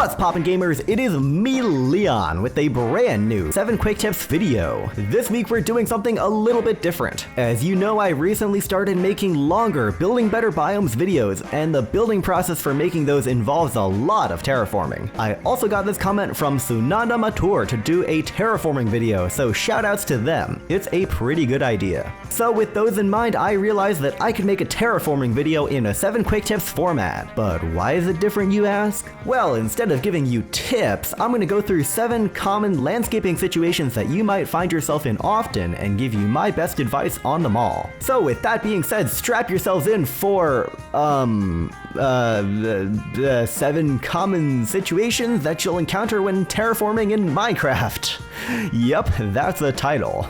What's poppin' gamers, it is me Leon with a brand new 7 quick tips video. This week we're doing something a little bit different. As you know, I recently started making longer building better biomes videos, and the building process for making those involves a lot of terraforming. I also got this comment from Sunanda Matur to do a terraforming video, so shoutouts to them. It's a pretty good idea. So with those in mind, I realized that I could make a terraforming video in a 7 quick tips format. But why is it different, you ask? Well, instead of giving you tips, I'm going to go through 7 common landscaping situations that you might find yourself in often and give you my best advice on them all. So with that being said, strap yourselves in for, the 7 common situations that you'll encounter when terraforming in Minecraft. Yep, that's the title.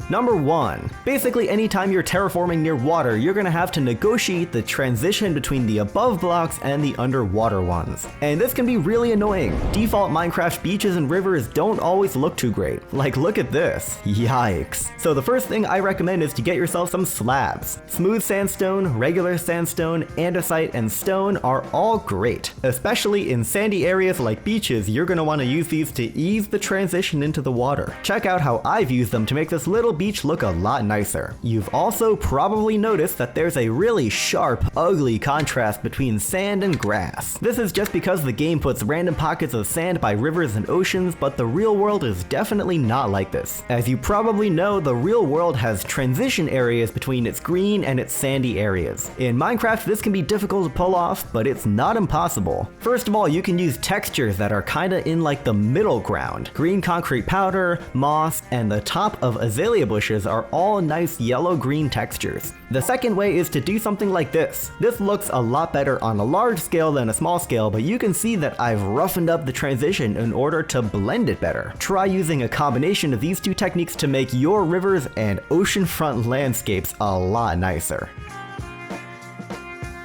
Number 1. Basically, anytime you're terraforming near water, you're gonna have to negotiate the transition between the above blocks and the underwater ones. And this can be really annoying. Default Minecraft beaches and rivers don't always look too great. Like, look at this. Yikes. So the first thing I recommend is to get yourself some slabs. Smooth sandstone, regular sandstone, andesite, and stone are all great. Especially in sandy areas like beaches, you're gonna wanna use these to ease the transition into the water. Check out how I've used them to make this little beach look a lot nicer. You've also probably noticed that there's a really sharp, ugly contrast between sand and grass. This is just because the game puts random pockets of sand by rivers and oceans, but the real world is definitely not like this. As you probably know, the real world has transition areas between its green and its sandy areas. In Minecraft, this can be difficult to pull off, but it's not impossible. First of all, you can use textures that are kinda in like the middle ground. Green concrete powder, moss, and the top of azalea bushes are all nice yellow-green textures. The second way is to do something like this. This looks a lot better on a large scale than a small scale, but you can see that I've roughened up the transition in order to blend it better. Try using a combination of these two techniques to make your rivers and oceanfront landscapes a lot nicer.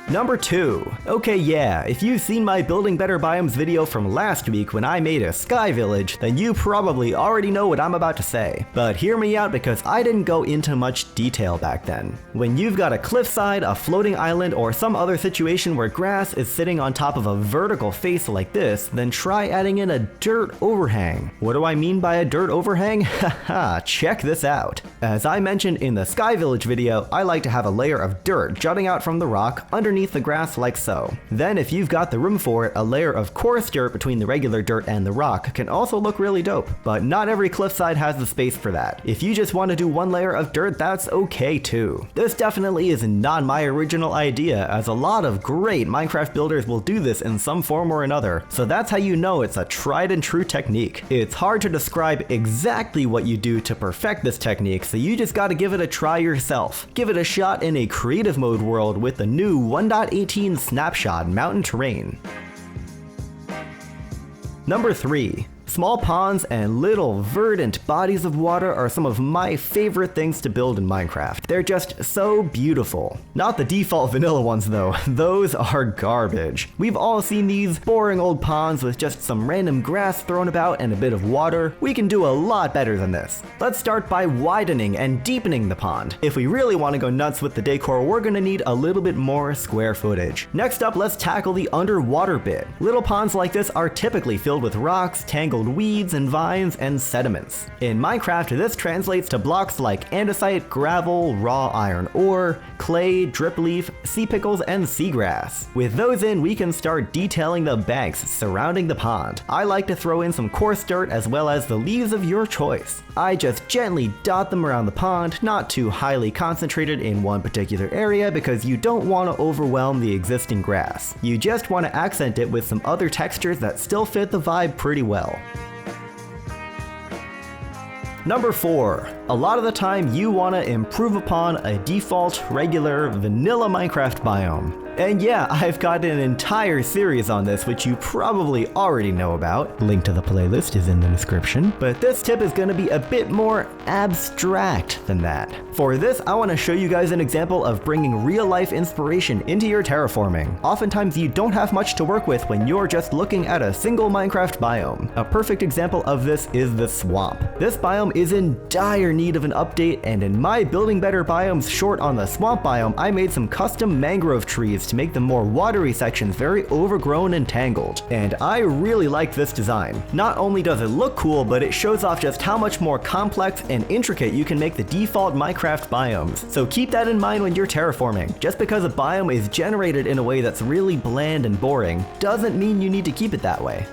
Number 2. Okay, yeah, if you've seen my Building Better Biomes video from last week when I made a sky village, then you probably already know what I'm about to say. But hear me out because I didn't go into much detail back then. When you've got a cliffside, a floating island, or some other situation where grass is sitting on top of a vertical face like this, then try adding in a dirt overhang. What do I mean by a dirt overhang? Haha, check this out. As I mentioned in the sky village video, I like to have a layer of dirt jutting out from the rock underneath the grass like so. Then if you've got the room for it, a layer of coarse dirt between the regular dirt and the rock can also look really dope. But not every cliffside has the space for that. If you just want to do one layer of dirt, that's okay too. This definitely is not my original idea, as a lot of great Minecraft builders will do this in some form or another, so that's how you know it's a tried and true technique. It's hard to describe exactly what you do to perfect this technique, so you just gotta give it a try yourself. Give it a shot in a creative mode world with the new 1.18 snapshot mountain terrain. Number 3. Small ponds and little verdant bodies of water are some of my favorite things to build in Minecraft. They're just so beautiful. Not the default vanilla ones though, those are garbage. We've all seen these boring old ponds with just some random grass thrown about and a bit of water. We can do a lot better than this. Let's start by widening and deepening the pond. If we really want to go nuts with the decor, we're gonna need a little bit more square footage. Next up, let's tackle the underwater bit. Little ponds like this are typically filled with rocks, tangled weeds and vines and sediments. In Minecraft, this translates to blocks like andesite, gravel, raw iron ore, clay, drip leaf, sea pickles, and seagrass. With those in, we can start detailing the banks surrounding the pond. I like to throw in some coarse dirt as well as the leaves of your choice. I just gently dot them around the pond, not too highly concentrated in one particular area because you don't want to overwhelm the existing grass. You just want to accent it with some other textures that still fit the vibe pretty well. Number 4. A lot of the time you want to improve upon a default, regular, vanilla Minecraft biome. And yeah, I've got an entire series on this which you probably already know about. Link to the playlist is in the description. But this tip is going to be a bit more abstract than that. For this, I want to show you guys an example of bringing real life inspiration into your terraforming. Oftentimes you don't have much to work with when you're just looking at a single Minecraft biome. A perfect example of this is the swamp. This biome biome is in dire need of an update, and in my Building Better Biomes short on the swamp biome, I made some custom mangrove trees to make the more watery sections very overgrown and tangled. And I really like this design. Not only does it look cool, but it shows off just how much more complex and intricate you can make the default Minecraft biomes. So keep that in mind when you're terraforming. Just because a biome is generated in a way that's really bland and boring doesn't mean you need to keep it that way.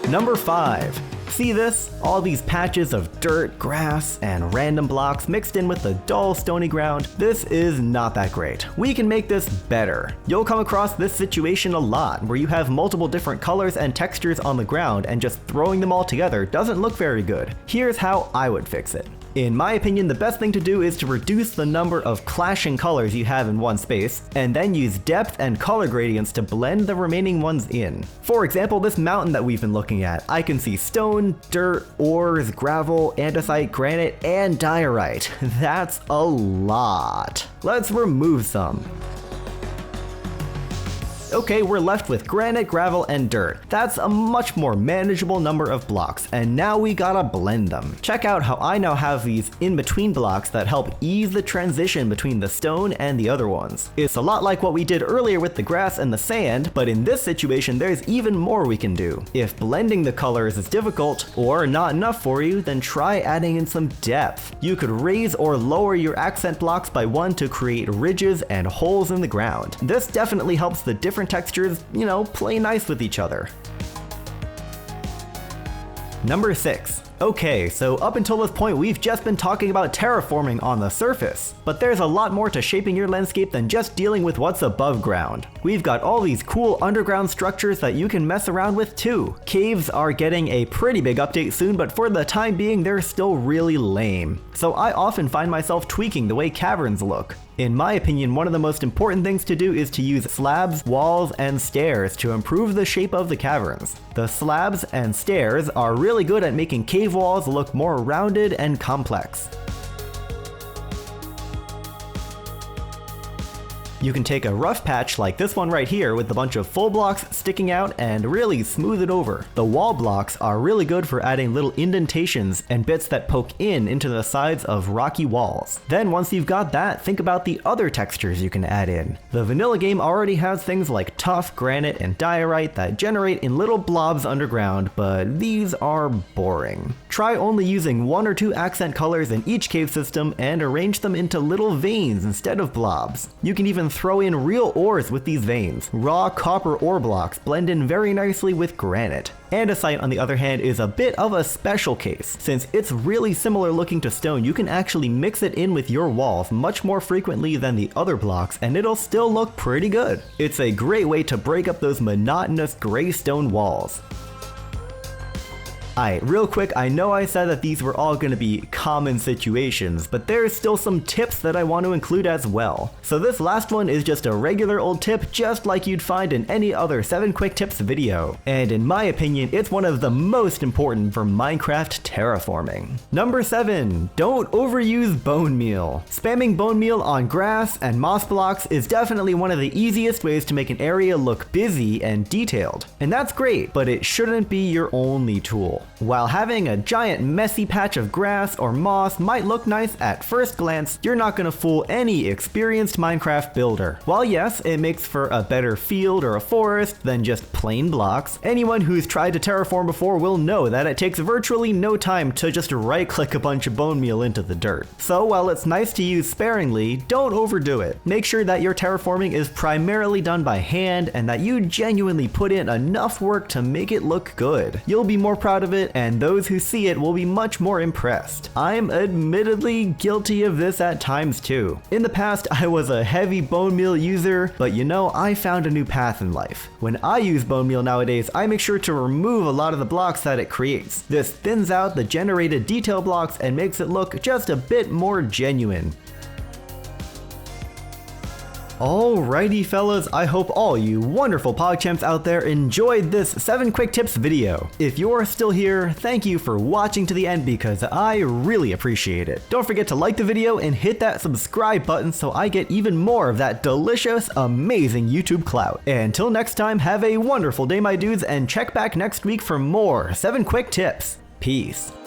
Number 5. See this? All these patches of dirt, grass, and random blocks mixed in with the dull, stony ground. This is not that great. We can make this better. You'll come across this situation a lot, where you have multiple different colors and textures on the ground, and just throwing them all together doesn't look very good. Here's how I would fix it. In my opinion, the best thing to do is to reduce the number of clashing colors you have in one space, and then use depth and color gradients to blend the remaining ones in. For example, this mountain that we've been looking at, I can see stone, dirt, ores, gravel, andesite, granite, and diorite. That's a lot. Let's remove some. Okay, we're left with granite, gravel, and dirt. That's a much more manageable number of blocks, and now we gotta blend them. Check out how I now have these in-between blocks that help ease the transition between the stone and the other ones. It's a lot like what we did earlier with the grass and the sand, but in this situation there's even more we can do. If blending the colors is difficult, or not enough for you, then try adding in some depth. You could raise or lower your accent blocks by 1 to create ridges and holes in the ground. This definitely helps the different textures, play nice with each other. Number 6. Okay, so up until this point we've just been talking about terraforming on the surface, but there's a lot more to shaping your landscape than just dealing with what's above ground. We've got all these cool underground structures that you can mess around with too. Caves are getting a pretty big update soon, but for the time being they're still really lame. So I often find myself tweaking the way caverns look. In my opinion, one of the most important things to do is to use slabs, walls, and stairs to improve the shape of the caverns. The slabs and stairs are really good at making cave walls look more rounded and complex. You can take a rough patch like this one right here with a bunch of full blocks sticking out and really smooth it over. The wall blocks are really good for adding little indentations and bits that poke into the sides of rocky walls. Then once you've got that, think about the other textures you can add in. The vanilla game already has things like tuff, granite, and diorite that generate in little blobs underground, but these are boring. Try only using 1 or 2 accent colors in each cave system and arrange them into little veins instead of blobs. You can even throw in real ores with these veins. Raw copper ore blocks blend in very nicely with granite. Andesite, on the other hand, is a bit of a special case. Since it's really similar looking to stone, you can actually mix it in with your walls much more frequently than the other blocks, and it'll still look pretty good. It's a great way to break up those monotonous gray stone walls. Alright, real quick, I know I said that these were all going to be common situations, but there's still some tips that I want to include as well. So this last one is just a regular old tip just like you'd find in any other 7 quick tips video. And in my opinion, it's one of the most important for Minecraft terraforming. Number 7. Don't overuse Bonemeal. Spamming Bonemeal on grass and moss blocks is definitely one of the easiest ways to make an area look busy and detailed. And that's great, but it shouldn't be your only tool. While having a giant messy patch of grass or moss might look nice at first glance, you're not gonna fool any experienced Minecraft builder. While yes, it makes for a better field or a forest than just plain blocks, anyone who's tried to terraform before will know that it takes virtually no time to just right-click a bunch of bone meal into the dirt. So while it's nice to use sparingly, don't overdo it. Make sure that your terraforming is primarily done by hand and that you genuinely put in enough work to make it look good. You'll be more proud of it, and those who see it will be much more impressed. I'm admittedly guilty of this at times too. In the past, I was a heavy bone meal user, but I found a new path in life. When I use bone meal nowadays, I make sure to remove a lot of the blocks that it creates. This thins out the generated detail blocks and makes it look just a bit more genuine. Alrighty fellas, I hope all you wonderful PogChamps out there enjoyed this 7 quick tips video. If you're still here, thank you for watching to the end because I really appreciate it. Don't forget to like the video and hit that subscribe button so I get even more of that delicious, amazing YouTube clout. Until next time, have a wonderful day my dudes, and check back next week for more 7 quick tips. Peace.